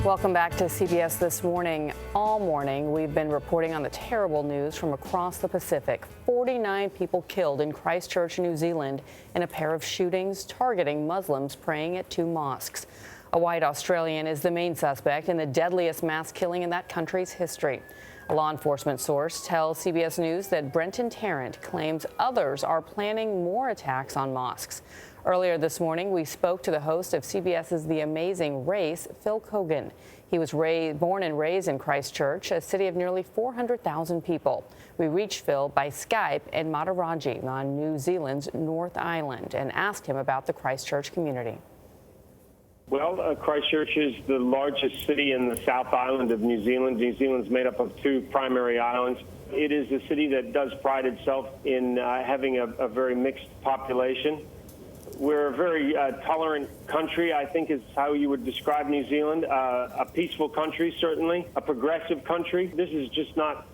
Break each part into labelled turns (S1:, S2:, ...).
S1: Welcome back to CBS This Morning. All morning, we've been reporting on the terrible news from across the Pacific. 49 people killed in Christchurch, New Zealand, in a pair of shootings targeting Muslims praying at two mosques. A white Australian is the main suspect in the deadliest mass killing in that country's history. A law enforcement source tells CBS News that Brenton Tarrant claims others are planning more attacks on mosques. Earlier this morning, we spoke to the host of CBS's The Amazing Race, Phil Keoghan. He was born and raised in Christchurch, a city of nearly 400,000 people. We reached Phil by Skype in Matarangi on New Zealand's North Island and asked him about the Christchurch community.
S2: Well, Christchurch is the largest city in the South Island of New Zealand. New Zealand's made up of two primary islands. It is a city that does pride itself in having a very mixed population. We're a very tolerant country, I think is how you would describe New Zealand. A peaceful country, certainly. A progressive country. This is just not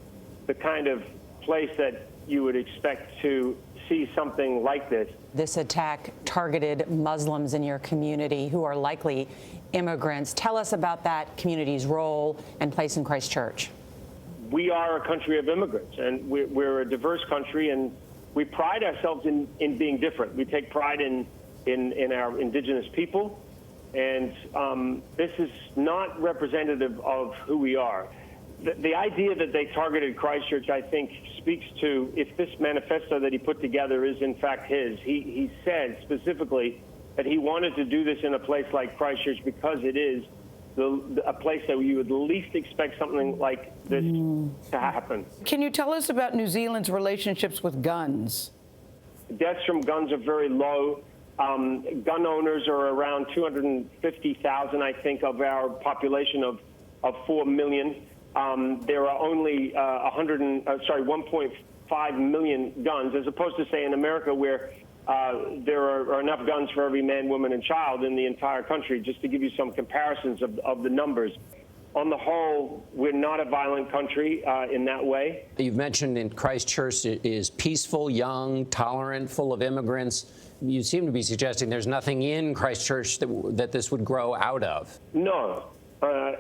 S2: the kind of place that you would expect to see something like this.
S3: This attack targeted Muslims in your community who are likely immigrants. Tell us about that community's role and place in Christchurch.
S2: We are a country of immigrants, and we're a diverse country, and we pride ourselves in being different. We take pride in our indigenous people, and this is not representative of who we are. The idea that they targeted Christchurch, I think, speaks to if this manifesto that he put together is in fact his. He said specifically that he wanted to do this in a place like Christchurch because it is a place that you would least expect something like this to happen.
S4: Can you tell us about New Zealand's relationships with guns?
S2: Deaths from guns are very low. Gun owners are around 250,000, I think, of our population of 4 million. There are only 1.5 million guns, as opposed to, say, in America, where there are enough guns for every man, woman, and child in the entire country, just to give you some comparisons of the numbers. On the whole, we're not a violent country in that way.
S5: You've mentioned in Christchurch it is peaceful, young, tolerant, full of immigrants. You seem to be suggesting there's nothing in Christchurch that this would grow out of.
S2: No.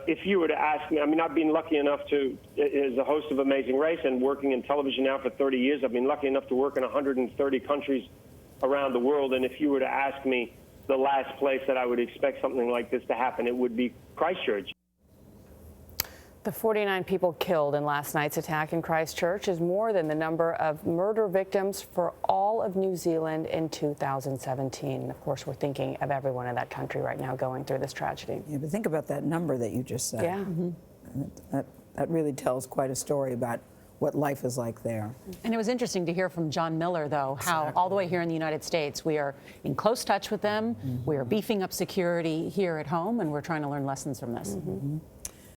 S2: If you were to ask me, I mean, I've been lucky enough to, as a host of Amazing Race and working in television now for 30 years, I've been lucky enough to work in 130 countries around the world. And if you were to ask me the last place that I would expect something like this to happen, it would be Christchurch.
S1: The 49 people killed in last night's attack in Christchurch is more than the number of murder victims for all of New Zealand in 2017. Of course, we're thinking of everyone in that country right now going through this tragedy.
S4: Yeah, but think about that number that you just said.
S1: Yeah.
S4: That really tells quite a story about what life is like there.
S3: And it was interesting to hear from John Miller, though, how all the way here in the United States, we are in close touch with them. We are beefing up security here at home, and we're trying to learn lessons from this.